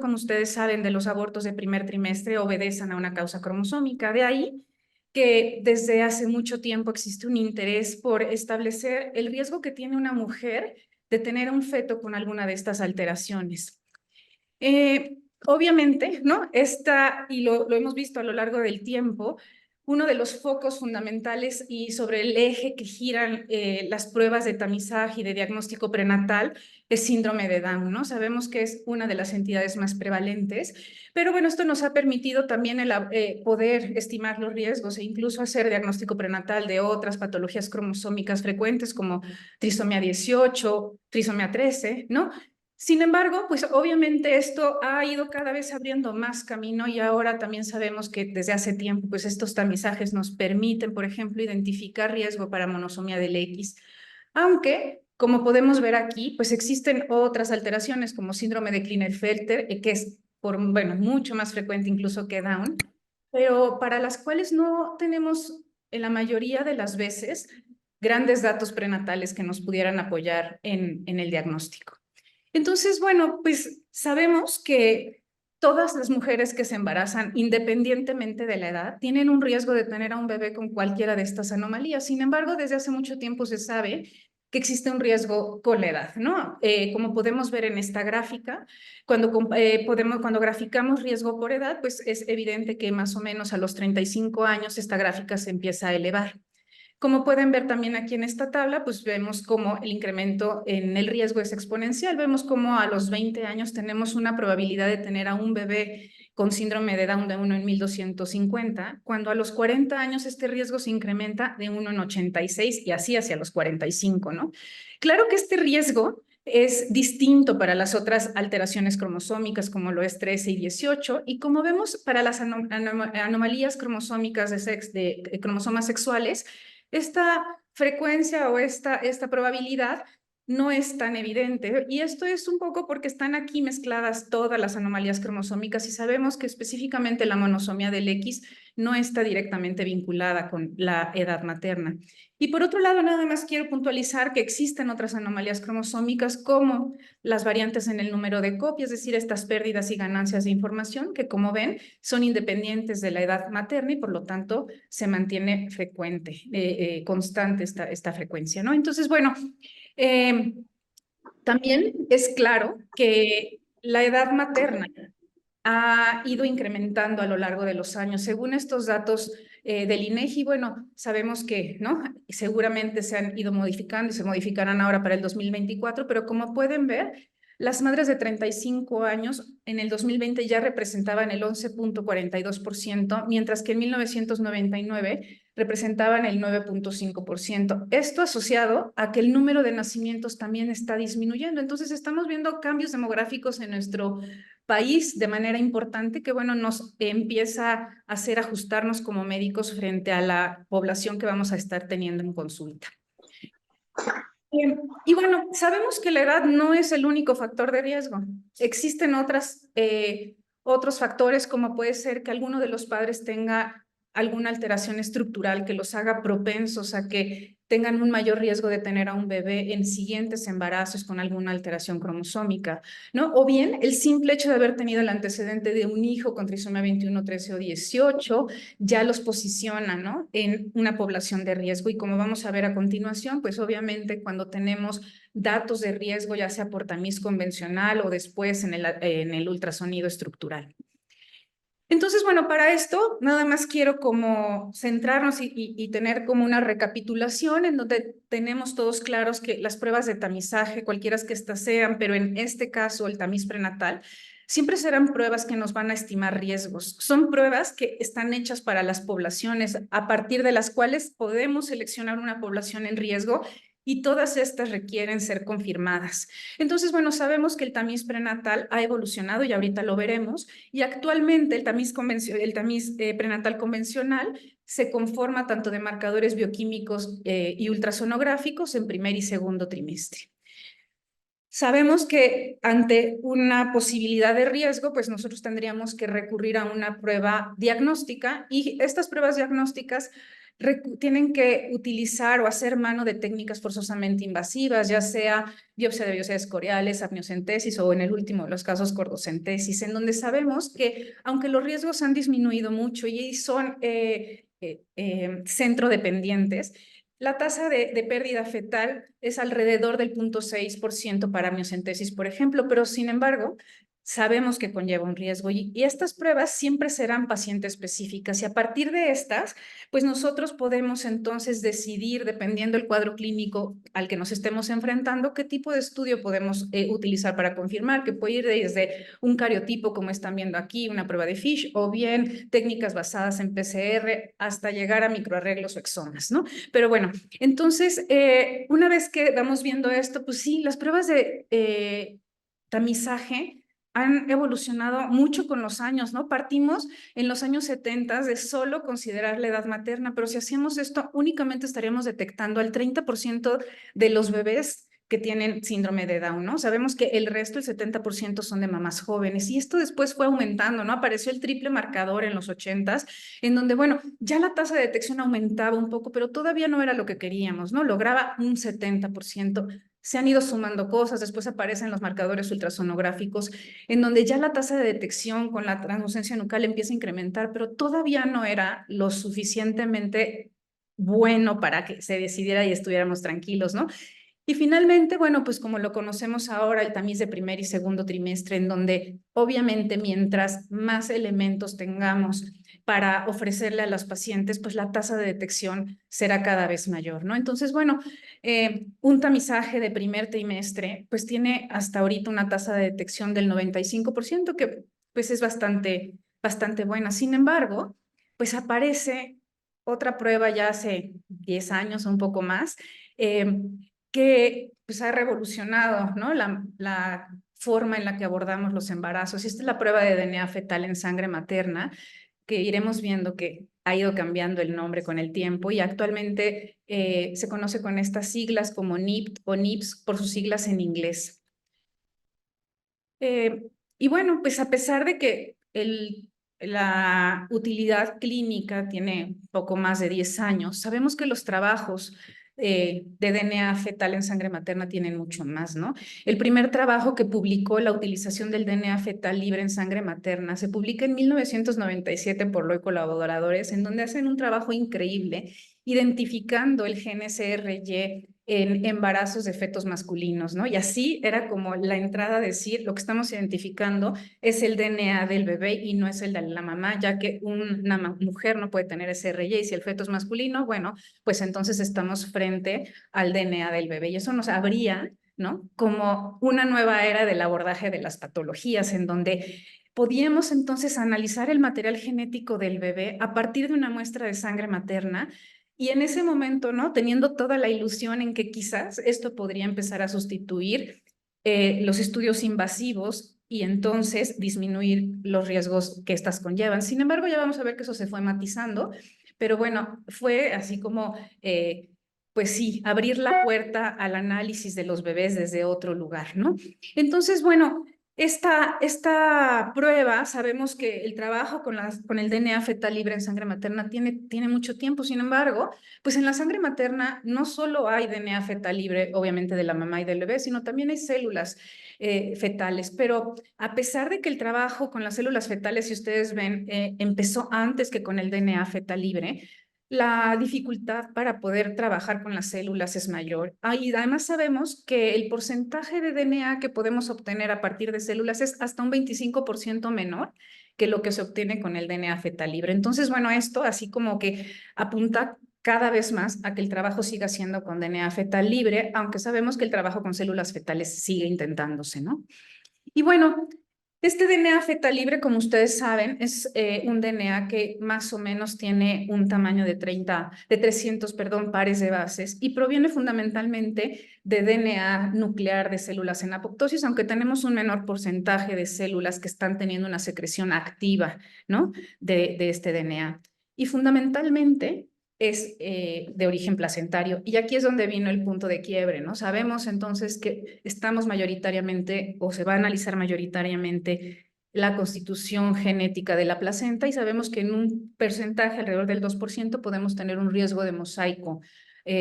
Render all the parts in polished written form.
como ustedes saben, de los abortos de primer trimestre obedecen a una causa cromosómica. De ahí que desde hace mucho tiempo existe un interés por establecer el riesgo que tiene una mujer de tener un feto con alguna de estas alteraciones. Obviamente, ¿no? Y lo hemos visto a lo largo del tiempo, uno de los focos fundamentales y sobre el eje que giran las pruebas de tamizaje y de diagnóstico prenatal es síndrome de Down, ¿no? Sabemos que es una de las entidades más prevalentes, pero bueno, esto nos ha permitido también poder estimar los riesgos e incluso hacer diagnóstico prenatal de otras patologías cromosómicas frecuentes como trisomía 18, trisomía 13, ¿no? Sin embargo, pues obviamente esto ha ido cada vez abriendo más camino y ahora también sabemos que desde hace tiempo, pues estos tamizajes nos permiten, por ejemplo, identificar riesgo para monosomía del X, aunque, como podemos ver aquí, pues existen otras alteraciones como síndrome de Klinefelter, que es, bueno, mucho más frecuente incluso que Down, pero para las cuales no tenemos en la mayoría de las veces grandes datos prenatales que nos pudieran apoyar en el diagnóstico. Entonces, bueno, pues sabemos que todas las mujeres que se embarazan, independientemente de la edad, tienen un riesgo de tener a un bebé con cualquiera de estas anomalías. Sin embargo, desde hace mucho tiempo se sabe que existe un riesgo con la edad, ¿no? Como podemos ver en esta gráfica, cuando graficamos riesgo por edad, pues es evidente que más o menos a los 35 años esta gráfica se empieza a elevar. Como pueden ver también aquí en esta tabla, pues vemos cómo el incremento en el riesgo es exponencial. Vemos cómo a los 20 años tenemos una probabilidad de tener a un bebé con síndrome de Down de 1 en 1250, cuando a los 40 años este riesgo se incrementa de 1 en 86 y así hacia los 45, ¿no? Claro que este riesgo es distinto para las otras alteraciones cromosómicas como lo es 13 y 18 y como vemos para las anomalías cromosómicas de cromosomas sexuales, esta frecuencia o esta probabilidad no es tan evidente. Y esto es un poco porque están aquí mezcladas todas las anomalías cromosómicas y sabemos que específicamente la monosomía del X no está directamente vinculada con la edad materna. Y por otro lado, nada más quiero puntualizar que existen otras anomalías cromosómicas como las variantes en el número de copias, es decir, estas pérdidas y ganancias de información que, como ven, son independientes de la edad materna y por lo tanto se mantiene frecuente, constante esta frecuencia, ¿no? Entonces, bueno, también es claro que la edad materna ha ido incrementando a lo largo de los años. Según estos datos del INEGI, bueno, sabemos que, ¿no? Seguramente se han ido modificando y se modificarán ahora para el 2024, pero como pueden ver, las madres de 35 años en el 2020 ya representaban el 11.42%, mientras que en 1999 representaban el 9.5%. Esto asociado a que el número de nacimientos también está disminuyendo. Entonces estamos viendo cambios demográficos en nuestro país de manera importante que, bueno, nos empieza a hacer ajustarnos como médicos frente a la población que vamos a estar teniendo en consulta. Y bueno, sabemos que la edad no es el único factor de riesgo. Existen otros factores, como puede ser que alguno de los padres tenga alguna alteración estructural que los haga propensos a que tengan un mayor riesgo de tener a un bebé en siguientes embarazos con alguna alteración cromosómica, ¿no? O bien el simple hecho de haber tenido el antecedente de un hijo con trisomía 21, 13 o 18 ya los posiciona, ¿no? En una población de riesgo. Y como vamos a ver a continuación, pues obviamente cuando tenemos datos de riesgo, ya sea por tamiz convencional o después en el ultrasonido estructural. Entonces, bueno, para esto nada más quiero como centrarnos y tener como una recapitulación en donde tenemos todos claros que las pruebas de tamizaje, cualquiera que éstas sean, pero en este caso el tamiz prenatal, siempre serán pruebas que nos van a estimar riesgos. Son pruebas que están hechas para las poblaciones, a partir de las cuales podemos seleccionar una población en riesgo y todas estas requieren ser confirmadas. Entonces, bueno, sabemos que el tamiz prenatal ha evolucionado y ahorita lo veremos, y actualmente el tamiz prenatal convencional se conforma tanto de marcadores bioquímicos y ultrasonográficos en primer y segundo trimestre. Sabemos que ante una posibilidad de riesgo, pues nosotros tendríamos que recurrir a una prueba diagnóstica y estas pruebas diagnósticas tienen que utilizar o hacer mano de técnicas forzosamente invasivas, ya sea biopsia de biocides coriales, amniocentesis o en el último de los casos cordocentesis, en donde sabemos que aunque los riesgos han disminuido mucho y son centro dependientes, la tasa de pérdida fetal es alrededor del 0.6% para amniocentesis, por ejemplo, pero sin embargo, sabemos que conlleva un riesgo y estas pruebas siempre serán paciente específicas y a partir de estas, pues nosotros podemos entonces decidir, dependiendo del cuadro clínico al que nos estemos enfrentando, qué tipo de estudio podemos utilizar para confirmar, que puede ir desde un cariotipo, como están viendo aquí, una prueba de FISH, o bien técnicas basadas en PCR hasta llegar a microarreglos o exomas, ¿no? Pero bueno, entonces, una vez que vamos viendo esto, pues sí, las pruebas de tamizaje han evolucionado mucho con los años, ¿no? Partimos en los años 70 de solo considerar la edad materna, pero si hacíamos esto, únicamente estaríamos detectando al 30% de los bebés que tienen síndrome de Down, ¿no? Sabemos que el resto, el 70%, son de mamás jóvenes y esto después fue aumentando, ¿no? Apareció el triple marcador en los 80s, en donde, bueno, ya la tasa de detección aumentaba un poco, pero todavía no era lo que queríamos, ¿no? Lograba un 70%. Se han ido sumando cosas, después aparecen los marcadores ultrasonográficos, en donde ya la tasa de detección con la translucencia nucal empieza a incrementar, pero todavía no era lo suficientemente bueno para que se decidiera y estuviéramos tranquilos, ¿no? Y finalmente, bueno, pues como lo conocemos ahora, el tamiz de primer y segundo trimestre, en donde obviamente mientras más elementos tengamos para ofrecerle a los pacientes, pues la tasa de detección será cada vez mayor, ¿no? Entonces, bueno, un tamizaje de primer trimestre, pues tiene hasta ahorita una tasa de detección del 95%, que pues es bastante buena. Sin embargo, pues aparece otra prueba ya hace 10 años o un poco más, que pues, ha revolucionado, ¿no? la forma en la que abordamos los embarazos. Y esta es la prueba de DNA fetal en sangre materna, que iremos viendo que ha ido cambiando el nombre con el tiempo y actualmente se conoce con estas siglas como NIPT o NIPS por sus siglas en inglés. Y bueno, pues a pesar de que la utilidad clínica tiene poco más de 10 años, sabemos que los trabajos de DNA fetal en sangre materna tienen mucho más, ¿no? El primer trabajo que publicó la utilización del DNA fetal libre en sangre materna se publica en 1997 por Loy colaboradores, en donde hacen un trabajo increíble identificando el gen SRY en embarazos de fetos masculinos, ¿no? Y así era como la entrada a decir, lo que estamos identificando es el DNA del bebé y no es el de la mamá, ya que una mujer no puede tener SRY y si el feto es masculino, bueno, pues entonces estamos frente al DNA del bebé y eso nos abría, ¿no? Como una nueva era del abordaje de las patologías en donde podíamos entonces analizar el material genético del bebé a partir de una muestra de sangre materna y en ese momento, ¿no? Teniendo toda la ilusión en que quizás esto podría empezar a sustituir los estudios invasivos y entonces disminuir los riesgos que estas conllevan. Sin embargo, ya vamos a ver que eso se fue matizando, pero bueno, fue así como, pues sí, abrir la puerta al análisis de los bebés desde otro lugar, ¿no? Entonces, bueno, esta prueba, sabemos que el trabajo con el DNA fetal libre en sangre materna tiene mucho tiempo, sin embargo, pues en la sangre materna no solo hay DNA fetal libre, obviamente de la mamá y del bebé, sino también hay células fetales, pero a pesar de que el trabajo con las células fetales, si ustedes ven, empezó antes que con el DNA fetal libre, la dificultad para poder trabajar con las células es mayor. Y además sabemos que el porcentaje de DNA que podemos obtener a partir de células es hasta un 25% menor que lo que se obtiene con el DNA fetal libre. Entonces, bueno, esto así como que apunta cada vez más a que el trabajo siga siendo con DNA fetal libre, aunque sabemos que el trabajo con células fetales sigue intentándose, ¿no? Y bueno, este DNA fetal libre, como ustedes saben, es un DNA que más o menos tiene un tamaño de 300, perdón, pares de bases y proviene fundamentalmente de DNA nuclear de células en apoptosis, aunque tenemos un menor porcentaje de células que están teniendo una secreción activa, ¿no? de este DNA. Y fundamentalmente es de origen placentario. Y aquí es donde vino el punto de quiebre, ¿no? Sabemos entonces que estamos mayoritariamente o se va a analizar mayoritariamente la constitución genética de la placenta y sabemos que en un porcentaje alrededor del 2% podemos tener un riesgo de mosaico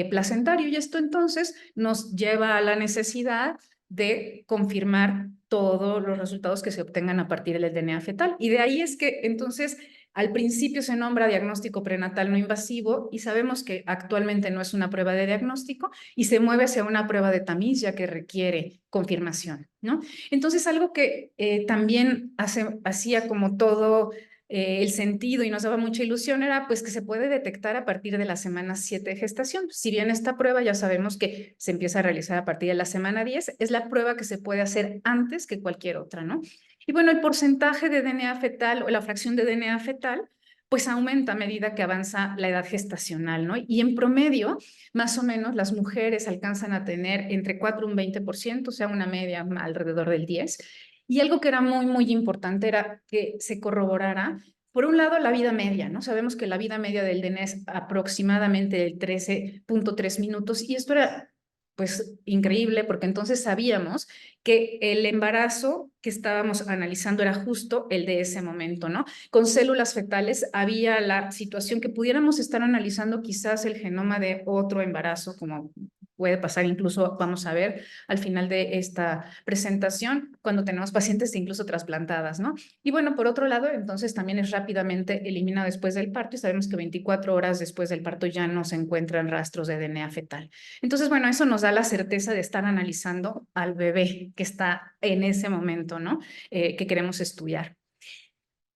placentario y esto entonces nos lleva a la necesidad de confirmar todos los resultados que se obtengan a partir del DNA fetal. Y de ahí es que entonces al principio se nombra diagnóstico prenatal no invasivo y sabemos que actualmente no es una prueba de diagnóstico y se mueve hacia una prueba de tamiz ya que requiere confirmación, ¿no? Entonces algo que también hacía como todo el sentido y nos daba mucha ilusión era pues que se puede detectar a partir de la semana 7 de gestación. Si bien esta prueba ya sabemos que se empieza a realizar a partir de la semana 10, es la prueba que se puede hacer antes que cualquier otra, ¿no? Y bueno, el porcentaje de DNA fetal o la fracción de DNA fetal pues aumenta a medida que avanza la edad gestacional, ¿no? Y en promedio, más o menos, las mujeres alcanzan a tener entre 4 y un 20%, o sea, una media alrededor del 10%. Y algo que era muy, muy importante era que se corroborara, por un lado, la vida media, ¿no? Sabemos que la vida media del DNA es aproximadamente de 13.3 minutos y esto era pues increíble porque entonces sabíamos que el embarazo que estábamos analizando era justo el de ese momento, ¿no? Con células fetales había la situación que pudiéramos estar analizando quizás el genoma de otro embarazo, como puede pasar incluso, vamos a ver al final de esta presentación, cuando tenemos pacientes incluso trasplantadas, ¿no? Y bueno, por otro lado, entonces también es rápidamente eliminado después del parto y sabemos que 24 horas después del parto ya no se encuentran rastros de DNA fetal. Entonces, bueno, eso nos da la certeza de estar analizando al bebé que está en ese momento, ¿no? Que queremos estudiar.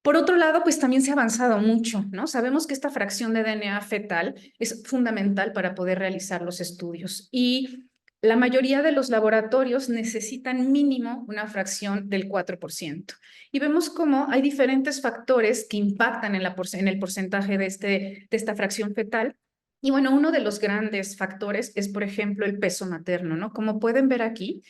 Por otro lado, pues también se ha avanzado mucho, ¿no? Sabemos que esta fracción de DNA fetal es fundamental para poder realizar los estudios y la mayoría de los laboratorios necesitan mínimo una fracción del 4%. Y vemos cómo hay diferentes factores que impactan en el porcentaje de esta fracción fetal. Y bueno, uno de los grandes factores es, por ejemplo, el peso materno, ¿no? Como pueden ver aquí,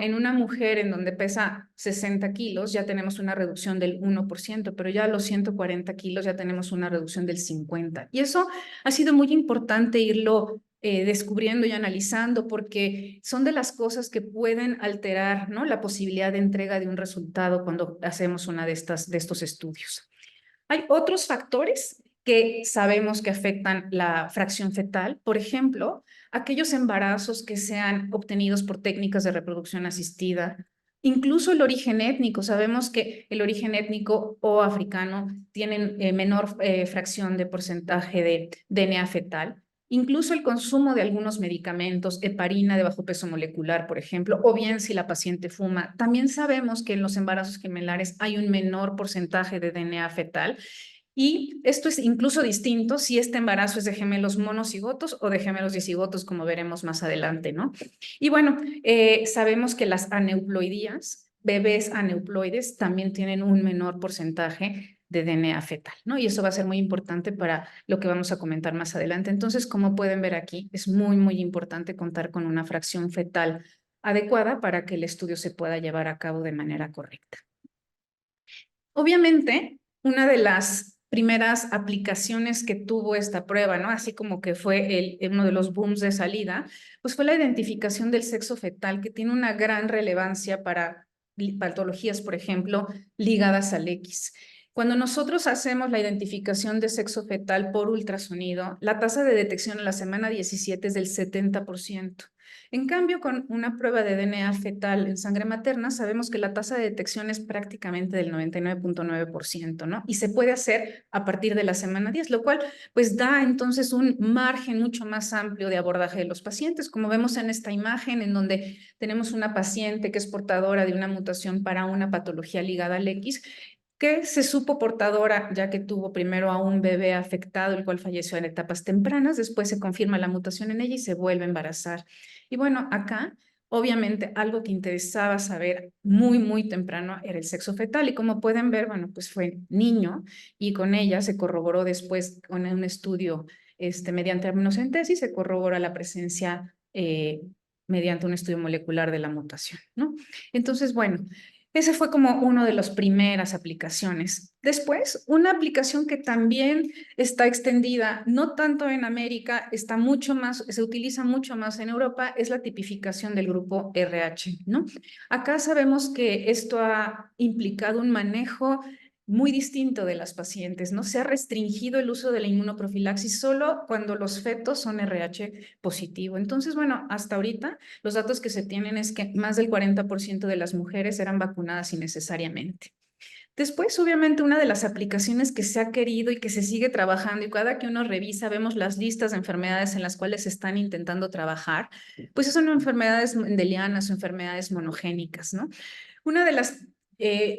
en una mujer en donde pesa 60 kilos ya tenemos una reducción del 1%, pero ya a los 140 kilos ya tenemos una reducción del 50%. Y eso ha sido muy importante irlo descubriendo y analizando porque son de las cosas que pueden alterar, ¿no? La posibilidad de entrega de un resultado cuando hacemos una de estos estudios. Hay otros factores que sabemos que afectan la fracción fetal, por ejemplo, aquellos embarazos que sean obtenidos por técnicas de reproducción asistida, incluso el origen étnico. Sabemos que el origen étnico o africano tienen menor fracción de porcentaje de DNA fetal. Incluso el consumo de algunos medicamentos, heparina de bajo peso molecular, por ejemplo, o bien si la paciente fuma. También sabemos que en los embarazos gemelares hay un menor porcentaje de DNA fetal. Y esto es incluso distinto si este embarazo es de gemelos monocigotos o de gemelos dicigotos, como veremos más adelante, ¿no? Y bueno, sabemos que las aneuploidías, bebés aneuploides, también tienen un menor porcentaje de DNA fetal, ¿no? Y eso va a ser muy importante para lo que vamos a comentar más adelante. Entonces, como pueden ver aquí, es muy, muy importante contar con una fracción fetal adecuada para que el estudio se pueda llevar a cabo de manera correcta. Obviamente, una de las primeras aplicaciones que tuvo esta prueba, ¿no? Así como que fue uno de los booms de salida, pues fue la identificación del sexo fetal, que tiene una gran relevancia para patologías, por ejemplo, ligadas al X. Cuando nosotros hacemos la identificación de sexo fetal por ultrasonido, la tasa de detección en la semana 17 es del 70%. En cambio, con una prueba de DNA fetal en sangre materna, sabemos que la tasa de detección es prácticamente del 99.9%, ¿no? Y se puede hacer a partir de la semana 10, lo cual pues da entonces un margen mucho más amplio de abordaje de los pacientes, como vemos en esta imagen en donde tenemos una paciente que es portadora de una mutación para una patología ligada al X, que se supo portadora ya que tuvo primero a un bebé afectado, el cual falleció en etapas tempranas, después se confirma la mutación en ella y se vuelve a embarazar. Y bueno, acá obviamente algo que interesaba saber muy, muy temprano era el sexo fetal y como pueden ver, bueno, pues fue niño y con ella se corroboró después con un estudio mediante amniocentesis, se corrobora la presencia mediante un estudio molecular de la mutación, ¿no? Entonces, bueno, Ese fue como uno de las primeras aplicaciones. Después, una aplicación que también está extendida, no tanto en América, está mucho más, se utiliza mucho más en Europa, es la tipificación del grupo RH, ¿no? Acá sabemos que esto ha implicado un manejo muy distinto de las pacientes, ¿no? Se ha restringido el uso de la inmunoprofilaxis solo cuando los fetos son RH positivo. Entonces, bueno, hasta ahorita los datos que se tienen es que más del 40% de las mujeres eran vacunadas innecesariamente. Después, obviamente, una de las aplicaciones que se ha querido y que se sigue trabajando y cada que uno revisa, vemos las listas de enfermedades en las cuales se están intentando trabajar, pues son enfermedades mendelianas o enfermedades monogénicas, ¿no? Una de las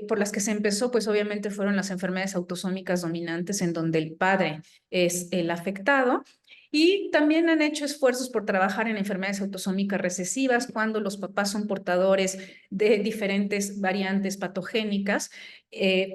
por las que se empezó, pues obviamente fueron las enfermedades autosómicas dominantes, en donde el padre es el afectado. Y también han hecho esfuerzos por trabajar en enfermedades autosómicas recesivas, cuando los papás son portadores de diferentes variantes patogénicas.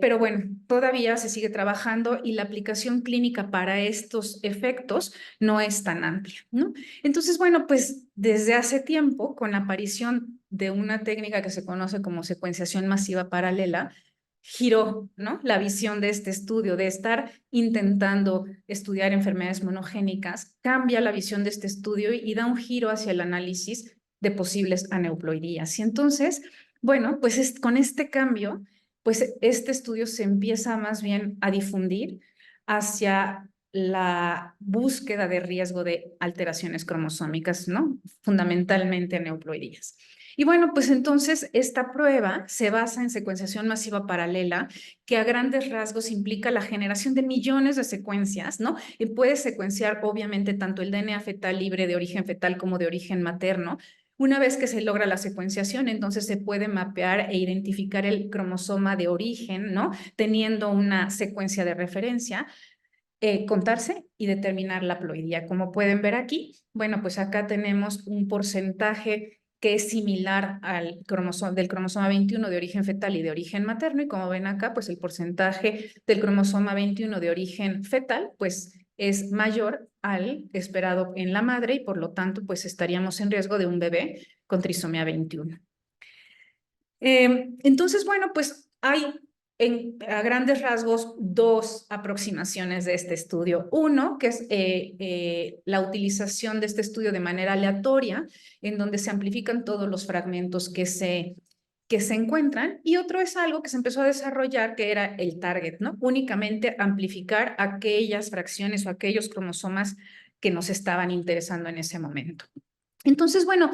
Pero bueno, todavía se sigue trabajando y la aplicación clínica para estos efectos no es tan amplia, ¿no? Entonces, bueno, pues desde hace tiempo, con la aparición de una técnica que se conoce como secuenciación masiva paralela, giró, ¿no?, la visión de este estudio, de estar intentando estudiar enfermedades monogénicas, cambia la visión de este estudio y da un giro hacia el análisis de posibles aneuploidías. Y entonces, bueno, pues con este cambio, pues este estudio se empieza más bien a difundir hacia la búsqueda de riesgo de alteraciones cromosómicas, ¿no? Fundamentalmente aneuploidías. Y bueno, pues entonces esta prueba se basa en secuenciación masiva paralela, que a grandes rasgos implica la generación de millones de secuencias, ¿no? Y puede secuenciar obviamente tanto el DNA fetal libre de origen fetal como de origen materno. Una vez que se logra la secuenciación, entonces se puede mapear e identificar el cromosoma de origen, ¿no? Teniendo una secuencia de referencia, contarse y determinar la ploidía. Como pueden ver aquí, bueno, pues acá tenemos un porcentaje que es similar al del cromosoma 21 de origen fetal y de origen materno, y como ven acá, pues el porcentaje del cromosoma 21 de origen fetal, pues es mayor al esperado en la madre y por lo tanto, pues estaríamos en riesgo de un bebé con trisomía 21. Entonces, bueno, pues hay a grandes rasgos dos aproximaciones de este estudio. Uno, que es la utilización de este estudio de manera aleatoria, en donde se amplifican todos los fragmentos que se encuentran, y otro es algo que se empezó a desarrollar, que era el target, ¿no? Únicamente amplificar aquellas fracciones o aquellos cromosomas que nos estaban interesando en ese momento. Entonces, bueno,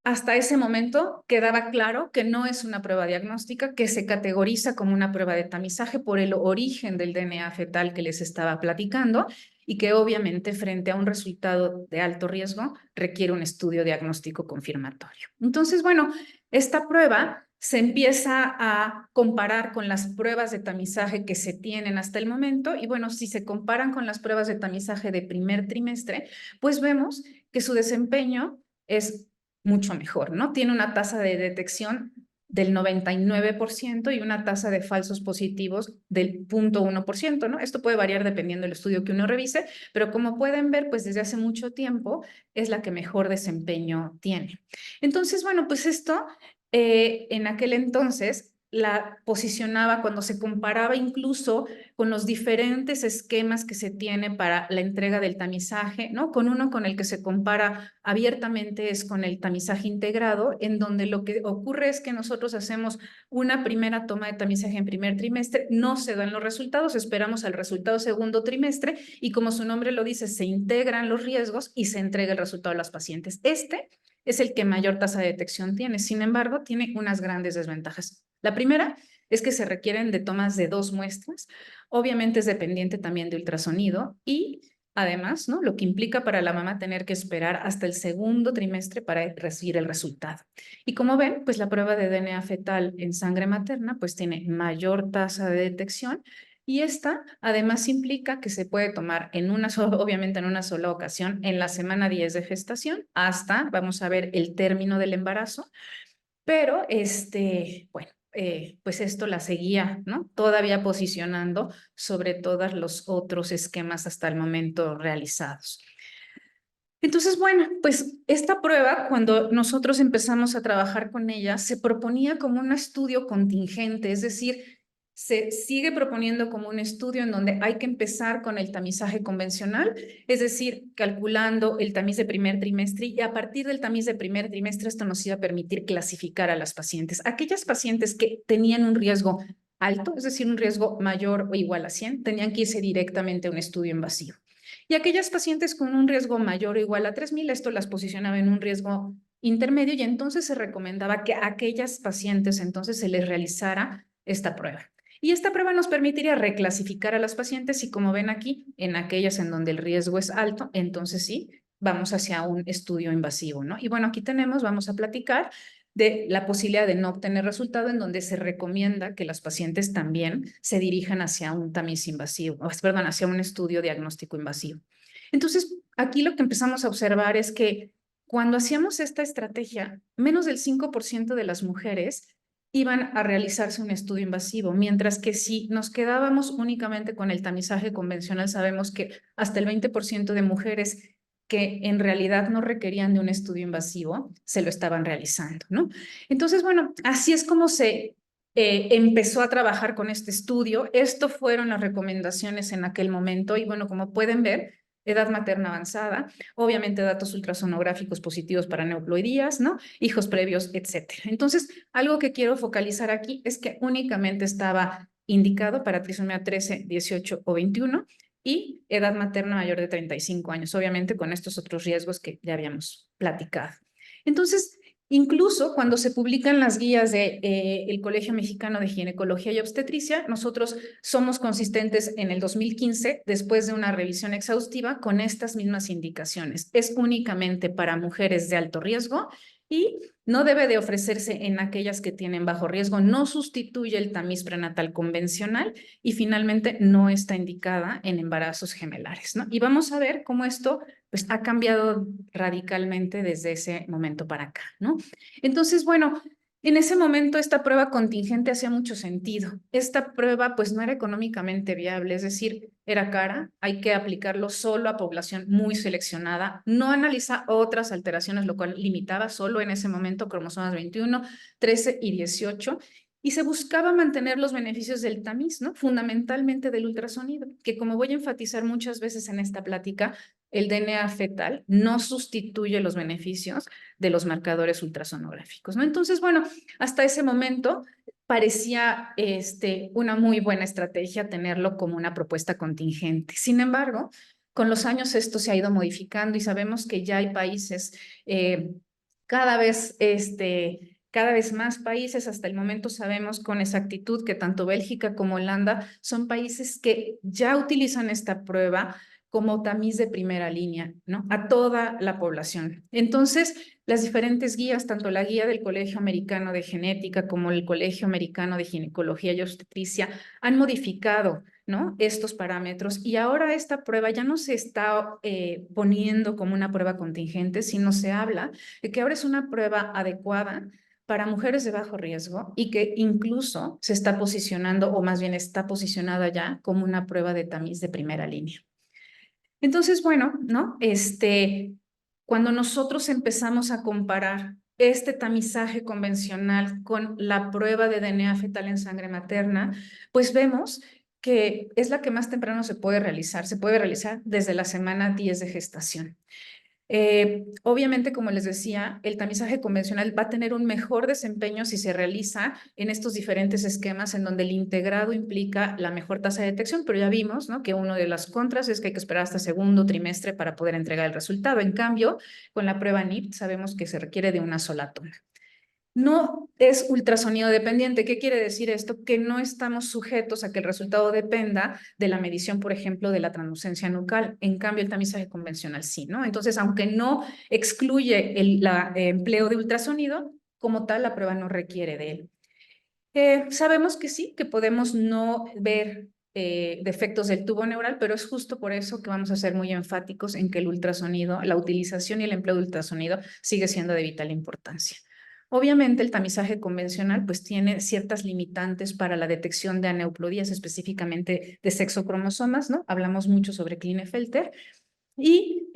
hasta ese momento quedaba claro que no es una prueba diagnóstica, que se categoriza como una prueba de tamizaje por el origen del DNA fetal que les estaba platicando y que obviamente frente a un resultado de alto riesgo requiere un estudio diagnóstico confirmatorio. Entonces, bueno, esta prueba se empieza a comparar con las pruebas de tamizaje que se tienen hasta el momento y bueno, si se comparan con las pruebas de tamizaje de primer trimestre, pues vemos que su desempeño es mucho mejor, ¿no? Tiene una tasa de detección del 99% y una tasa de falsos positivos del 0.1%, ¿no? Esto puede variar dependiendo del estudio que uno revise, pero como pueden ver, pues desde hace mucho tiempo es la que mejor desempeño tiene. Entonces, bueno, pues esto en aquel entonces la posicionaba cuando se comparaba incluso con los diferentes esquemas que se tiene para la entrega del tamizaje, ¿no? Con uno con el que se compara abiertamente es con el tamizaje integrado, en donde lo que ocurre es que nosotros hacemos una primera toma de tamizaje en primer trimestre, no se dan los resultados, esperamos al resultado segundo trimestre y como su nombre lo dice, se integran los riesgos y se entrega el resultado a los pacientes. Este es el que mayor tasa de detección tiene, sin embargo, tiene unas grandes desventajas. La primera es que se requieren de tomas de 2 muestras, obviamente es dependiente también de ultrasonido y además, ¿no?, lo que implica para la mamá tener que esperar hasta el segundo trimestre para recibir el resultado. Y como ven, pues la prueba de DNA fetal en sangre materna pues tiene mayor tasa de detección y esta además implica que se puede tomar en una sola, obviamente en una sola ocasión, en la semana 10 de gestación hasta, vamos a ver, el término del embarazo, pero bueno, pues esto la seguía, ¿no?, todavía posicionando sobre todos los otros esquemas hasta el momento realizados. Entonces, bueno, pues esta prueba, cuando nosotros empezamos a trabajar con ella, se proponía como un estudio contingente, es decir, se sigue proponiendo como un estudio en donde hay que empezar con el tamizaje convencional, es decir, calculando el tamiz de primer trimestre, y a partir del tamiz de primer trimestre esto nos iba a permitir clasificar a las pacientes. Aquellas pacientes que tenían un riesgo alto, es decir, un riesgo mayor o igual a 100, tenían que irse directamente a un estudio invasivo. Y aquellas pacientes con un riesgo mayor o igual a 3,000, esto las posicionaba en un riesgo intermedio, y entonces se recomendaba que a aquellas pacientes entonces se les realizara esta prueba. Y esta prueba nos permitiría reclasificar a las pacientes, y como ven aquí, en aquellas en donde el riesgo es alto, entonces sí, vamos hacia un estudio invasivo, ¿no? Y bueno, aquí tenemos, vamos a platicar de la posibilidad de no obtener resultado, en donde se recomienda que las pacientes también se dirijan hacia un tamiz invasivo, perdón, hacia un estudio diagnóstico invasivo. Entonces, aquí lo que empezamos a observar es que cuando hacíamos esta estrategia, menos del 5% de las mujeres iban a realizarse un estudio invasivo, mientras que si nos quedábamos únicamente con el tamizaje convencional, sabemos que hasta el 20% de mujeres que en realidad no requerían de un estudio invasivo, se lo estaban realizando, ¿no? Entonces, bueno, así es como se empezó a trabajar con este estudio. Esto fueron las recomendaciones en aquel momento, y bueno, como pueden ver, edad materna avanzada, obviamente datos ultrasonográficos positivos para neuploidías, ¿no? Hijos previos, etcétera. Entonces, algo que quiero focalizar aquí es que únicamente estaba indicado para trisomía 13, 18 o 21, y edad materna mayor de 35 años, obviamente con estos otros riesgos que ya habíamos platicado. Entonces, incluso cuando se publican las guías de el Colegio Mexicano de Ginecología y Obstetricia, nosotros somos consistentes en el 2015, después de una revisión exhaustiva, con estas mismas indicaciones. Es únicamente para mujeres de alto riesgo y no debe de ofrecerse en aquellas que tienen bajo riesgo, no sustituye el tamiz prenatal convencional, y finalmente no está indicada en embarazos gemelares, ¿no? Y vamos a ver cómo esto pues ha cambiado radicalmente desde ese momento para acá, ¿no? Entonces, bueno, en ese momento esta prueba contingente hacía mucho sentido. Esta prueba pues no era económicamente viable, es decir, era cara, hay que aplicarlo solo a población muy seleccionada, no analiza otras alteraciones, lo cual limitaba solo en ese momento cromosomas 21, 13 y 18, y se buscaba mantener los beneficios del tamiz, ¿no? Fundamentalmente del ultrasonido, que como voy a enfatizar muchas veces en esta plática, el DNA fetal no sustituye los beneficios de los marcadores ultrasonográficos, ¿no? Entonces, bueno, hasta ese momento parecía una muy buena estrategia tenerlo como una propuesta contingente. Sin embargo, con los años esto se ha ido modificando, y sabemos que ya hay países, cada vez, cada vez más países, hasta el momento sabemos con exactitud que tanto Bélgica como Holanda son países que ya utilizan esta prueba como tamiz de primera línea, ¿no? A toda la población. Entonces, las diferentes guías, tanto la guía del Colegio Americano de Genética como el Colegio Americano de Ginecología y Obstetricia, han modificado, ¿no? Estos parámetros, y ahora esta prueba ya no se está poniendo como una prueba contingente, sino se habla de que ahora es una prueba adecuada para mujeres de bajo riesgo, y que incluso se está posicionando, o más bien está posicionada ya como una prueba de tamiz de primera línea. Entonces, bueno, ¿no? Cuando nosotros empezamos a comparar este tamizaje convencional con la prueba de DNA fetal en sangre materna, pues vemos que es la que más temprano se puede realizar. Se puede realizar desde la semana 10 de gestación. Obviamente, como les decía, el tamizaje convencional va a tener un mejor desempeño si se realiza en estos diferentes esquemas, en donde el integrado implica la mejor tasa de detección, pero ya vimos, ¿no?, que uno de las contras es que hay que esperar hasta segundo trimestre para poder entregar el resultado. En cambio, con la prueba NIPT sabemos que se requiere de una sola toma. No es ultrasonido dependiente. ¿Qué quiere decir esto? Que no estamos sujetos a que el resultado dependa de la medición, por ejemplo, de la translucencia nucal. En cambio, el tamizaje convencional sí, ¿no? Entonces, aunque no excluye el empleo de ultrasonido, como tal, la prueba no requiere de él. Sabemos que sí, que podemos no ver defectos del tubo neural, pero es justo por eso que vamos a ser muy enfáticos en que el ultrasonido, la utilización y el empleo de ultrasonido sigue siendo de vital importancia. Obviamente, el tamizaje convencional pues tiene ciertas limitantes para la detección de aneuploidías, específicamente de sexocromosomas, ¿no? Hablamos mucho sobre Klinefelter. Y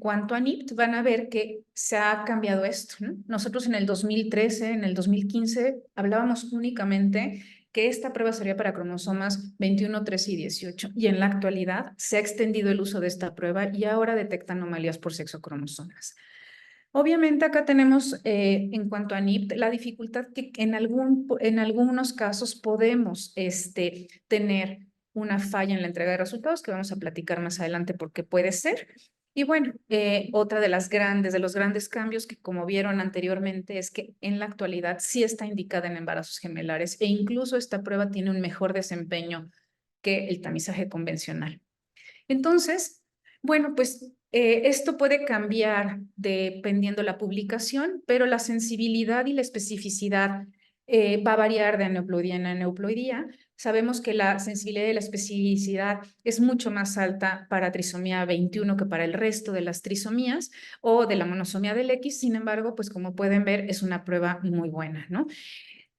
cuanto a NIPT, van a ver que se ha cambiado esto, ¿no? Nosotros en el 2013, en el 2015, hablábamos únicamente que esta prueba sería para cromosomas 21, 13 y 18. Y en la actualidad se ha extendido el uso de esta prueba y ahora detecta anomalías por sexocromosomas. Obviamente acá tenemos, en cuanto a NIPT, la dificultad que en algunos casos podemos tener una falla en la entrega de resultados, que vamos a platicar más adelante porque puede ser. Y bueno, otra de los grandes cambios que, como vieron anteriormente, es que en la actualidad sí está indicada en embarazos gemelares e incluso esta prueba tiene un mejor desempeño que el tamizaje convencional. Entonces, bueno, pues esto puede cambiar dependiendo la publicación, pero la sensibilidad y la especificidad va a variar de aneuploidía en aneuploidía. Sabemos que la sensibilidad y la especificidad es mucho más alta para trisomía 21 que para el resto de las trisomías o de la monosomía del X. Sin embargo, pues como pueden ver, es una prueba muy buena, ¿no?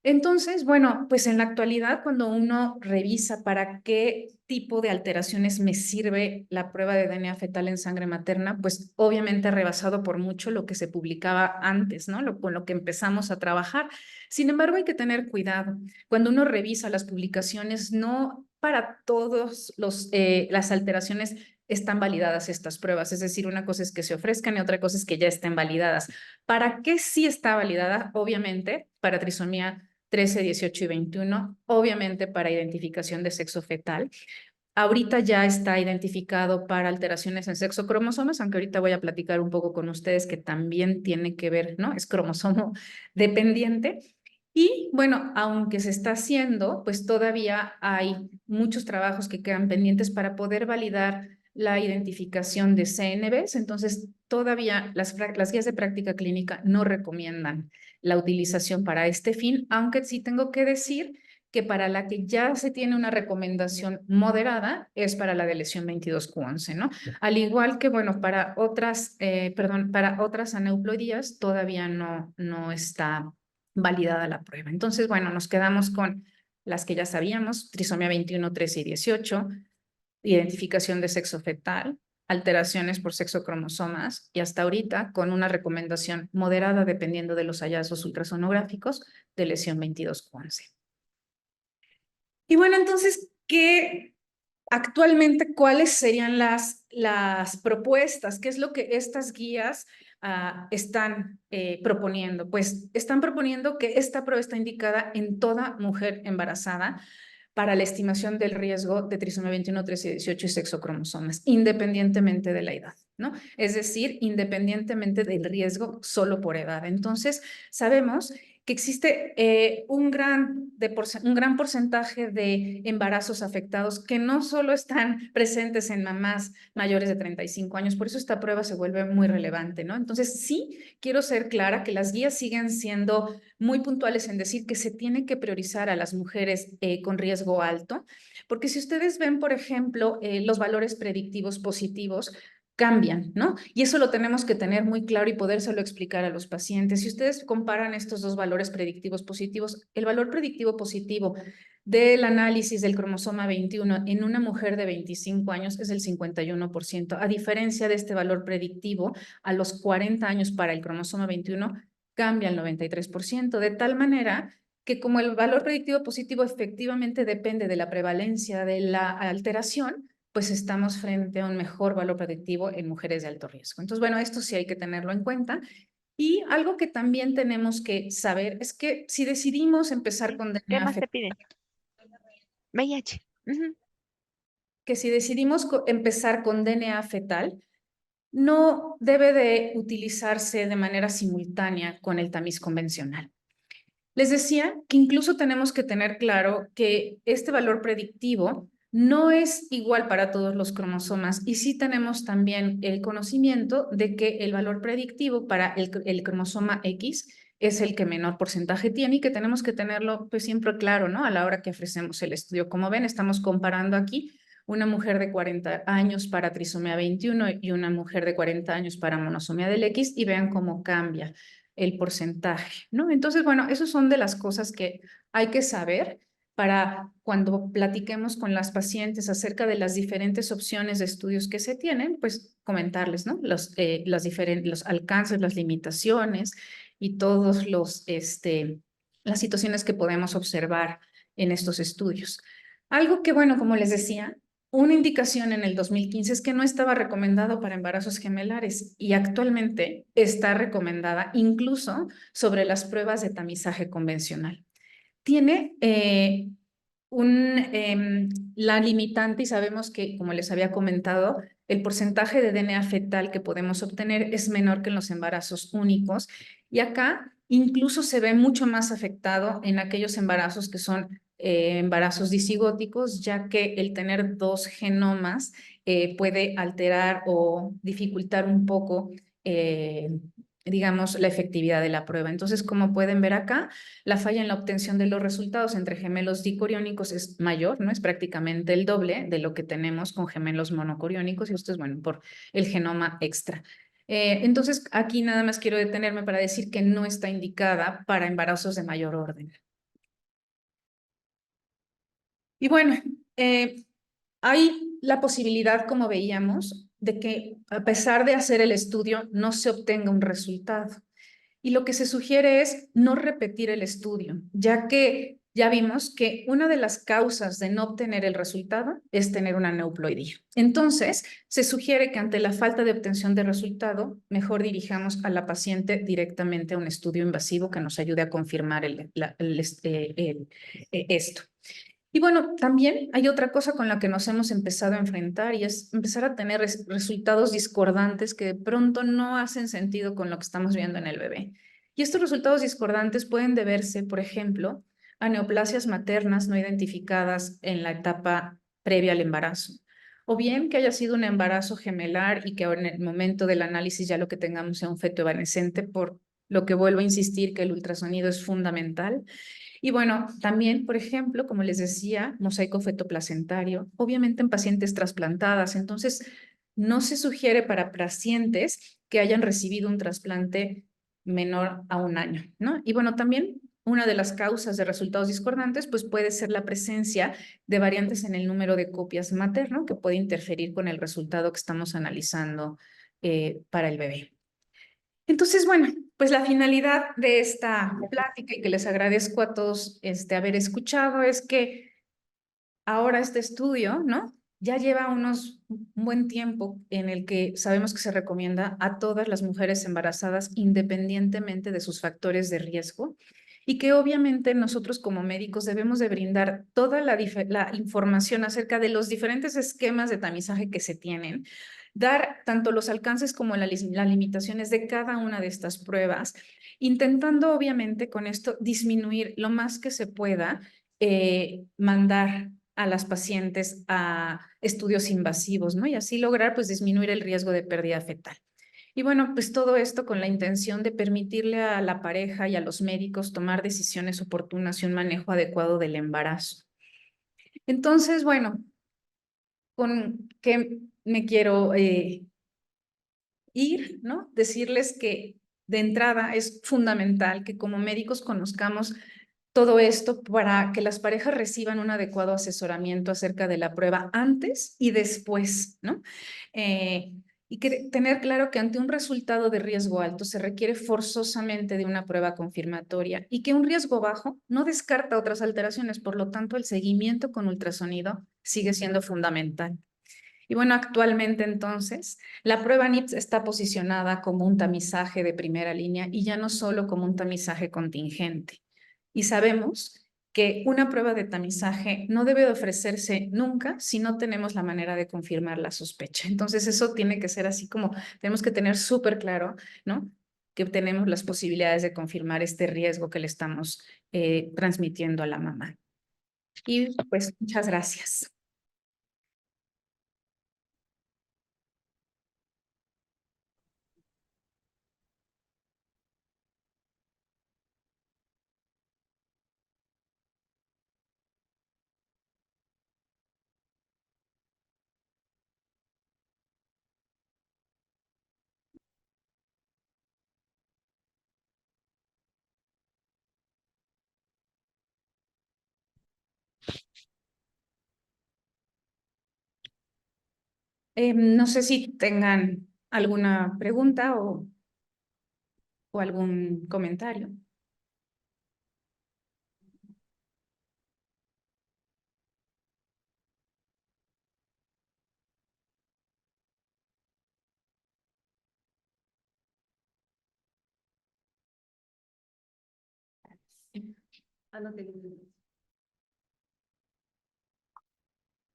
Entonces, bueno, pues en la actualidad, cuando uno revisa para qué tipo de alteraciones me sirve la prueba de DNA fetal en sangre materna, pues obviamente ha rebasado por mucho lo que se publicaba antes, ¿no? Con lo que empezamos a trabajar. Sin embargo, hay que tener cuidado. Cuando uno revisa las publicaciones, no para todos las alteraciones están validadas estas pruebas. Es decir, una cosa es que se ofrezcan y otra cosa es que ya estén validadas. ¿Para qué sí está validada? Obviamente, para trisomía 13, 18 y 21, obviamente para identificación de sexo fetal. Ahorita ya está identificado para alteraciones en sexo cromosomas, aunque ahorita voy a platicar un poco con ustedes que también tiene que ver, ¿no? Es cromosomo dependiente. Y bueno, aunque se está haciendo, pues todavía hay muchos trabajos que quedan pendientes para poder validar la identificación de CNVs. Entonces, todavía las guías de práctica clínica no recomiendan la utilización para este fin, aunque sí tengo que decir que para la que ya se tiene una recomendación moderada es para la de lesión 22q11, ¿no? Al igual que, bueno, para para otras aneuploidías todavía no está validada la prueba. Entonces, bueno, nos quedamos con las que ya sabíamos: trisomía 21, 13 y 18, identificación de sexo fetal, alteraciones por sexocromosomas y hasta ahorita con una recomendación moderada dependiendo de los hallazgos ultrasonográficos de lesión 22q11. Y bueno, entonces, cuáles serían las propuestas? ¿Qué es lo que estas guías están proponiendo? Pues están proponiendo que esta prueba está indicada en toda mujer embarazada para la estimación del riesgo de trisomía 21, 13 y 18 y sexocromosomas, independientemente de la edad, ¿no? Es decir, independientemente del riesgo solo por edad. Entonces, sabemos que existe un gran porcentaje de embarazos afectados que no solo están presentes en mamás mayores de 35 años, por eso esta prueba se vuelve muy relevante, ¿no? Entonces, sí, quiero ser clara que las guías siguen siendo muy puntuales en decir que se tiene que priorizar a las mujeres con riesgo alto, porque si ustedes ven, por ejemplo, los valores predictivos positivos, cambian, ¿no? Y eso lo tenemos que tener muy claro y podérselo explicar a los pacientes. Si ustedes comparan estos dos valores predictivos positivos, el valor predictivo positivo del análisis del cromosoma 21 en una mujer de 25 años es el 51%, a diferencia de este valor predictivo a los 40 años para el cromosoma 21 cambia el 93%, de tal manera que como el valor predictivo positivo efectivamente depende de la prevalencia de la alteración, pues estamos frente a un mejor valor predictivo en mujeres de alto riesgo. Entonces, bueno, esto sí hay que tenerlo en cuenta. Y algo que también tenemos que saber es que si decidimos empezar con ¿Qué DNA más te fetal, piden? VIH. Ujú. empezar con DNA fetal, no debe de utilizarse de manera simultánea con el tamiz convencional. Les decía que incluso tenemos que tener claro que este valor predictivo no es igual para todos los cromosomas y sí tenemos también el conocimiento de que el valor predictivo para el cromosoma X es el que menor porcentaje tiene y que tenemos que tenerlo pues siempre claro, ¿no? A la hora que ofrecemos el estudio. Como ven, estamos comparando aquí una mujer de 40 años para trisomía 21 y una mujer de 40 años para monosomía del X y vean cómo cambia el porcentaje, ¿no? Entonces, bueno, esas son de las cosas que hay que saber para cuando platiquemos con las pacientes acerca de las diferentes opciones de estudios que se tienen, pues comentarles, ¿no? Los alcances, las limitaciones y todos las situaciones que podemos observar en estos estudios. Algo que, bueno, como les decía, una indicación en el 2015 es que no estaba recomendado para embarazos gemelares y actualmente está recomendada incluso sobre las pruebas de tamizaje convencional. Tiene la limitante y sabemos que, como les había comentado, el porcentaje de DNA fetal que podemos obtener es menor que en los embarazos únicos y acá incluso se ve mucho más afectado en aquellos embarazos que son embarazos disigóticos, ya que el tener dos genomas puede alterar o dificultar un poco, digamos, la efectividad de la prueba. Entonces, como pueden ver acá, la falla en la obtención de los resultados entre gemelos dicoriónicos es mayor, ¿no? Es prácticamente el doble de lo que tenemos con gemelos monocoriónicos y esto es, bueno, por el genoma extra. Entonces, aquí nada más quiero detenerme para decir que no está indicada para embarazos de mayor orden. Y bueno, hay la posibilidad, como veíamos, de que a pesar de hacer el estudio no se obtenga un resultado. Y lo que se sugiere es no repetir el estudio, ya que ya vimos que una de las causas de no obtener el resultado es tener una neuploidía. Entonces, se sugiere que ante la falta de obtención de resultado, mejor dirijamos a la paciente directamente a un estudio invasivo que nos ayude a confirmar esto. Y bueno, también hay otra cosa con la que nos hemos empezado a enfrentar y es empezar a tener resultados discordantes que de pronto no hacen sentido con lo que estamos viendo en el bebé. Y estos resultados discordantes pueden deberse, por ejemplo, a neoplasias maternas no identificadas en la etapa previa al embarazo, o bien que haya sido un embarazo gemelar y que ahora en el momento del análisis ya lo que tengamos sea un feto evanescente, por lo que vuelvo a insistir que el ultrasonido es fundamental. Y bueno, también, por ejemplo, como les decía, mosaico fetoplacentario, obviamente en pacientes trasplantadas. Entonces, no se sugiere para pacientes que hayan recibido un trasplante menor a un año, ¿no? Y bueno, también una de las causas de resultados discordantes, pues puede ser la presencia de variantes en el número de copias materno, que puede interferir con el resultado que estamos analizando para el bebé. Entonces, bueno, pues la finalidad de esta plática y que les agradezco a todos haber escuchado es que ahora este estudio, ¿no? Ya lleva un buen tiempo en el que sabemos que se recomienda a todas las mujeres embarazadas independientemente de sus factores de riesgo y que obviamente nosotros como médicos debemos de brindar toda la información acerca de los diferentes esquemas de tamizaje que se tienen, dar tanto los alcances como las limitaciones de cada una de estas pruebas, intentando obviamente con esto disminuir lo más que se pueda, mandar a las pacientes a estudios invasivos, ¿no? Y así lograr pues disminuir el riesgo de pérdida fetal. Y bueno, pues todo esto con la intención de permitirle a la pareja y a los médicos tomar decisiones oportunas y un manejo adecuado del embarazo. Entonces, bueno, con qué me quiero ir, ¿no? Decirles que de entrada es fundamental que como médicos conozcamos todo esto para que las parejas reciban un adecuado asesoramiento acerca de la prueba antes y después, ¿no? Eh, y que tener claro que ante un resultado de riesgo alto se requiere forzosamente de una prueba confirmatoria y que un riesgo bajo no descarta otras alteraciones, por lo tanto el seguimiento con ultrasonido sigue siendo fundamental. Y bueno, actualmente entonces, la prueba NIPS está posicionada como un tamizaje de primera línea y ya no solo como un tamizaje contingente. Y sabemos que una prueba de tamizaje no debe de ofrecerse nunca si no tenemos la manera de confirmar la sospecha. Entonces, eso tiene que ser así como tenemos que tener súper claro, ¿no? Que tenemos las posibilidades de confirmar este riesgo que le estamos transmitiendo a la mamá. Y pues muchas gracias. No sé si tengan alguna pregunta o algún comentario.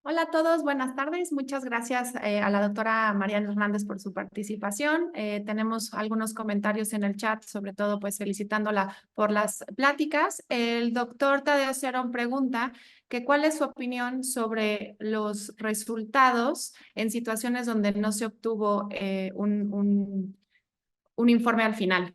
Hola a todos, buenas tardes. Muchas gracias a la doctora Mariana Hernández por su participación. Tenemos algunos comentarios en el chat, sobre todo pues felicitándola por las pláticas. El doctor Tadeo Cerón pregunta que cuál es su opinión sobre los resultados en situaciones donde no se obtuvo un informe al final.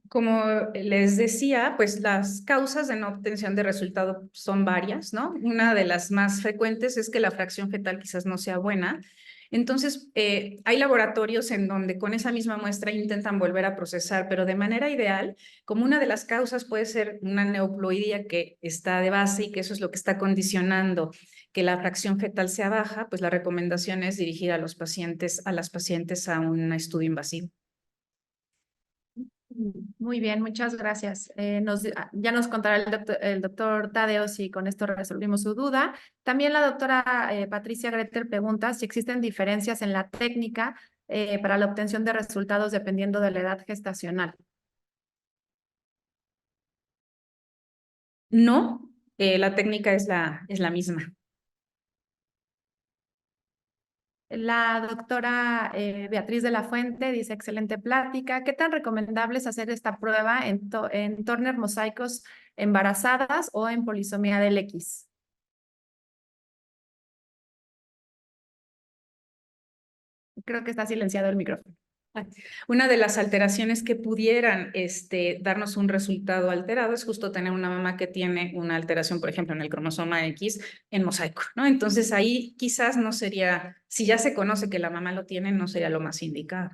Como les decía, pues las causas de no obtención de resultado son varias, ¿no? Una de las más frecuentes es que la fracción fetal quizás no sea buena. Entonces, hay laboratorios en donde con esa misma muestra intentan volver a procesar, pero de manera ideal, como una de las causas puede ser una neoploidia que está de base y que eso es lo que está condicionando que la fracción fetal sea baja, pues la recomendación es dirigir a los pacientes, a las pacientes a un estudio invasivo. Muy bien, muchas gracias. Ya nos contará el doctor Tadeo si con esto resolvimos su duda. También la doctora Patricia Greter pregunta si existen diferencias en la técnica para la obtención de resultados dependiendo de la edad gestacional. No, la técnica es la misma. La doctora Beatriz de la Fuente dice, excelente plática. ¿Qué tan recomendable es hacer esta prueba en Turner mosaicos embarazadas o en polisomía del X? Creo que está silenciado el micrófono. Una de las alteraciones que pudieran darnos un resultado alterado es justo tener una mamá que tiene una alteración, por ejemplo, en el cromosoma X en mosaico, ¿no? Entonces ahí quizás no sería, si ya se conoce que la mamá lo tiene, no sería lo más indicado.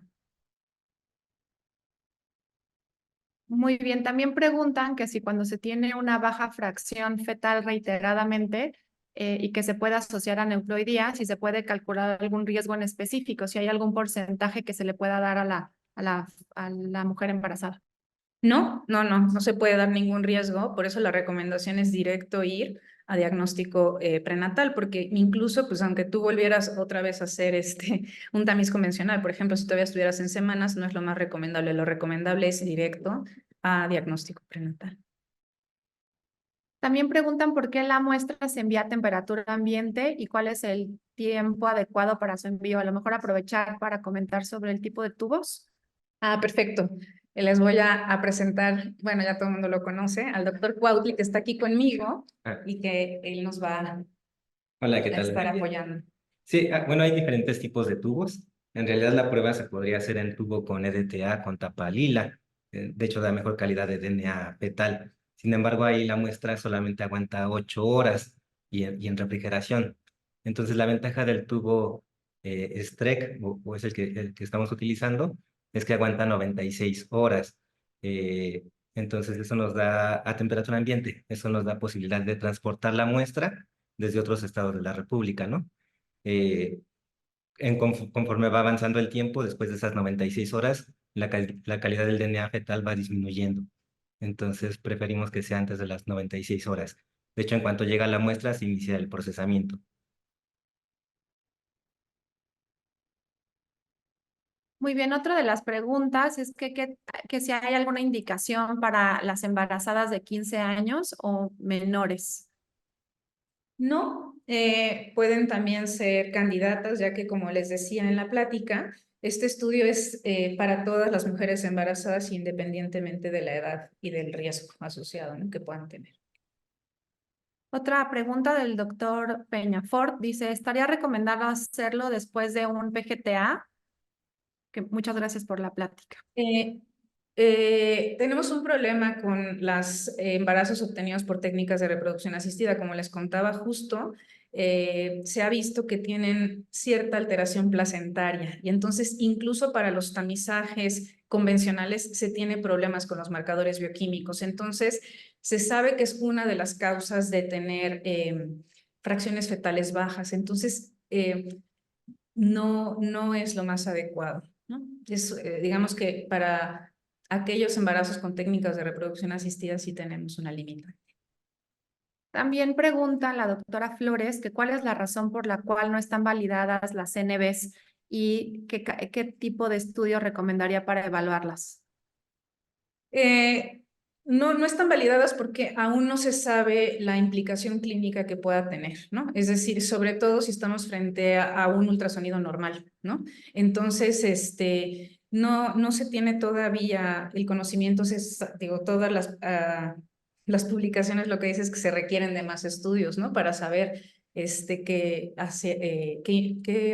Muy bien, también preguntan que si cuando se tiene una baja fracción fetal reiteradamente y que se puede asociar a neuploidía, si se puede calcular algún riesgo en específico, si hay algún porcentaje que se le pueda dar a la mujer embarazada. No se puede dar ningún riesgo, por eso la recomendación es directo ir a diagnóstico prenatal, porque incluso, pues aunque tú volvieras otra vez a hacer un tamiz convencional, por ejemplo, si todavía estuvieras en semanas, no es lo más recomendable, lo recomendable es directo a diagnóstico prenatal. También preguntan por qué la muestra se envía a temperatura ambiente y cuál es el tiempo adecuado para su envío. A lo mejor aprovechar para comentar sobre el tipo de tubos. Perfecto. Les voy a presentar, bueno, ya todo el mundo lo conoce, al doctor Cuautli, que está aquí conmigo y que él nos va Hola, ¿qué a tal? estar apoyando. Sí, bueno, hay diferentes tipos de tubos. En realidad la prueba se podría hacer en tubo con EDTA, con tapa lila. De hecho, da mejor calidad de DNA fetal. Sin embargo, ahí la muestra solamente aguanta 8 horas y en refrigeración. Entonces, la ventaja del tubo Streck, o es el que estamos utilizando, es que aguanta 96 horas. Eh, entonces, eso nos da a temperatura ambiente, eso nos da posibilidad de transportar la muestra desde otros estados de la República, ¿no? Eh, conforme va avanzando el tiempo, después de esas 96 horas, la calidad del DNA fetal va disminuyendo. Entonces, preferimos que sea antes de las 96 horas. De hecho, en cuanto llega la muestra, se inicia el procesamiento. Muy bien, otra de las preguntas es que si hay alguna indicación para las embarazadas de 15 años o menores. No, pueden también ser candidatas, ya que como les decía en la plática, este estudio es para todas las mujeres embarazadas independientemente de la edad y del riesgo asociado, ¿no?, que puedan tener. Otra pregunta del doctor Peñafort dice, ¿estaría recomendado hacerlo después de un PGTA? Muchas gracias por la plática. Tenemos un problema con los embarazos obtenidos por técnicas de reproducción asistida. Como les contaba justo, se ha visto que tienen cierta alteración placentaria y entonces incluso para los tamizajes convencionales se tiene problemas con los marcadores bioquímicos. Entonces se sabe que es una de las causas de tener fracciones fetales bajas. Entonces no es lo más adecuado, ¿no? Digamos que para aquellos embarazos con técnicas de reproducción asistida sí tenemos una limitante. También pregunta la doctora Flores que cuál es la razón por la cual no están validadas las CNBs y qué tipo de estudio recomendaría para evaluarlas. No están validadas porque aún no se sabe la implicación clínica que pueda tener, ¿no? Es decir, sobre todo si estamos frente a un ultrasonido normal, ¿no? Entonces, no se tiene todavía el conocimiento, digo, todas las publicaciones lo que dice es que se requieren de más estudios, ¿no? Para saber qué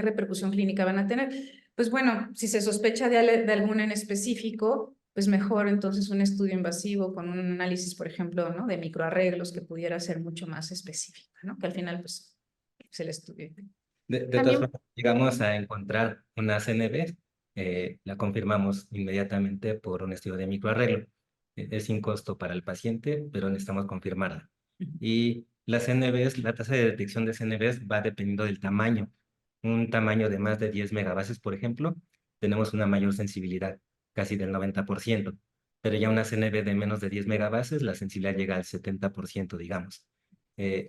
repercusión clínica van a tener. Pues bueno, si se sospecha de alguna en específico, pues mejor entonces un estudio invasivo con un análisis, por ejemplo, ¿no? De microarreglos que pudiera ser mucho más específico, ¿no? Que al final, pues, es el estudio. De todas También, formas, llegamos a encontrar una CNB, la confirmamos inmediatamente por un estudio de microarreglo. Es sin costo para el paciente, pero necesitamos confirmarla. Y las CNBs, la tasa de detección de CNBs va dependiendo del tamaño. Un tamaño de más de 10 megabases, por ejemplo, tenemos una mayor sensibilidad, casi del 90%. Pero ya una CNB de menos de 10 megabases, la sensibilidad llega al 70%, digamos.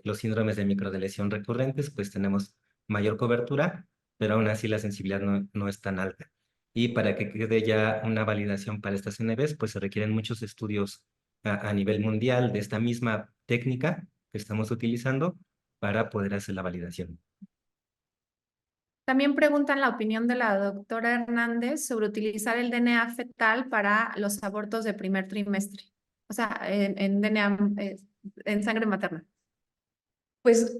Los síndromes de microdeleción recurrentes, pues tenemos mayor cobertura, pero aún así la sensibilidad no es tan alta. Y para que quede ya una validación para estas CNBs, pues se requieren muchos estudios a nivel mundial de esta misma técnica que estamos utilizando para poder hacer la validación. también preguntan la opinión de la doctora Hernández sobre utilizar el DNA fetal para los abortos de primer trimestre, o sea, en DNA, en sangre materna. Pues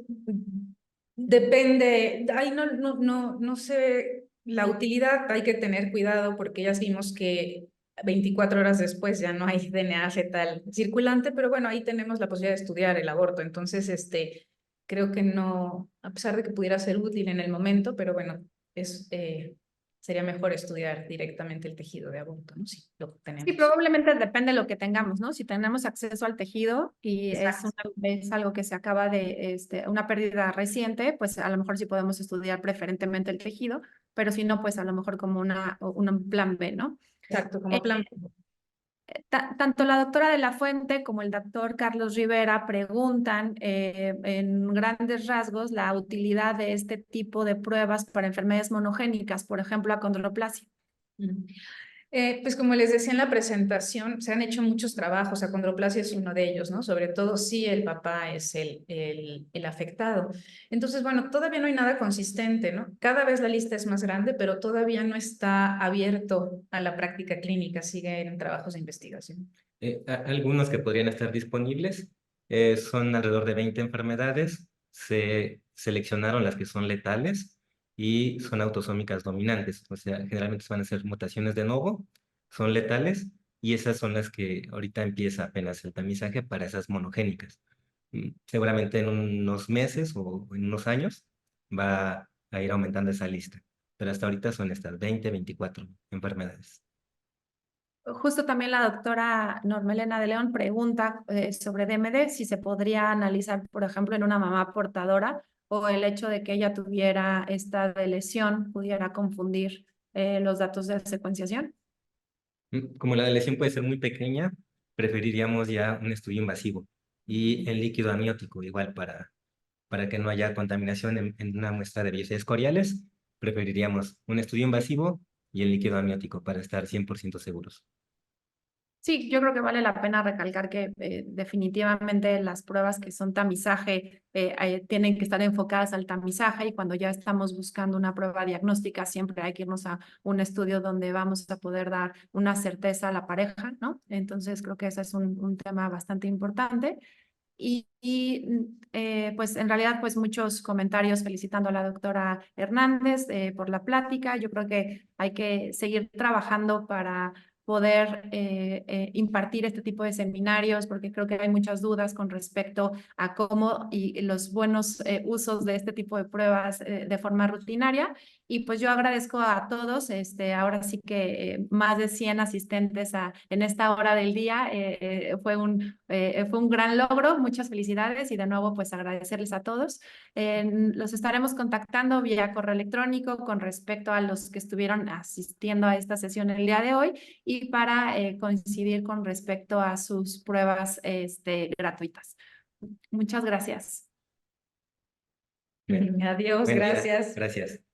depende, ahí no sé, la utilidad hay que tener cuidado porque ya vimos que 24 horas después ya no hay DNA fetal circulante, pero bueno, ahí tenemos la posibilidad de estudiar el aborto, entonces creo que no, a pesar de que pudiera ser útil en el momento, pero bueno, sería mejor estudiar directamente el tejido de aborto, ¿no? Si lo tenemos. Sí, probablemente depende de lo que tengamos, ¿no? Si tenemos acceso al tejido y Exacto. es algo que se acaba de, una pérdida reciente, pues a lo mejor sí podemos estudiar preferentemente el tejido, pero si no, pues a lo mejor como un plan B, ¿no? Exacto, como plan. Tanto la doctora de la Fuente como el doctor Carlos Rivera preguntan en grandes rasgos la utilidad de este tipo de pruebas para enfermedades monogénicas, por ejemplo, acondroplasia. Pues como les decía en la presentación, se han hecho muchos trabajos, acondroplasia es uno de ellos, ¿no? Sobre todo si el papá es el afectado. Entonces, bueno, todavía no hay nada consistente, ¿no? Cada vez la lista es más grande, pero todavía no está abierto a la práctica clínica, siguen trabajos de investigación. Algunos que podrían estar disponibles son alrededor de 20 enfermedades. Se seleccionaron las que son letales y son autosómicas dominantes. O sea, generalmente van a ser mutaciones de novo, son letales y esas son las que ahorita empieza apenas el tamizaje para esas monogénicas. Seguramente en unos meses o en unos años va a ir aumentando esa lista. Pero hasta ahorita son estas 20, 24 enfermedades. Justo también la doctora Normelena de León pregunta sobre DMD, si se podría analizar, por ejemplo, en una mamá portadora o el hecho de que ella tuviera esta de lesión pudiera confundir los datos de secuenciación. Como la lesión puede ser muy pequeña, preferiríamos ya un estudio invasivo y el líquido amniótico, igual para que no haya contaminación en una muestra de vías escoriales, preferiríamos un estudio invasivo y el líquido amniótico para estar 100% seguros. Sí, yo creo que vale la pena recalcar que definitivamente las pruebas que son tamizaje tienen que estar enfocadas al tamizaje y cuando ya estamos buscando una prueba diagnóstica siempre hay que irnos a un estudio donde vamos a poder dar una certeza a la pareja, ¿no? Entonces creo que ese es un tema bastante importante. Pues en realidad pues muchos comentarios felicitando a la doctora Hernández por la plática. Yo creo que hay que seguir trabajando para poder impartir este tipo de seminarios, porque creo que hay muchas dudas con respecto a cómo y los buenos usos de este tipo de pruebas de forma rutinaria. Y pues yo agradezco a todos, ahora sí que más de 100 asistentes en esta hora del día, fue un gran logro, muchas felicidades y de nuevo pues agradecerles a todos. Los estaremos contactando vía correo electrónico con respecto a los que estuvieron asistiendo a esta sesión el día de hoy y para coincidir con respecto a sus pruebas gratuitas. Muchas gracias. Adiós, Buen día. gracias. Gracias.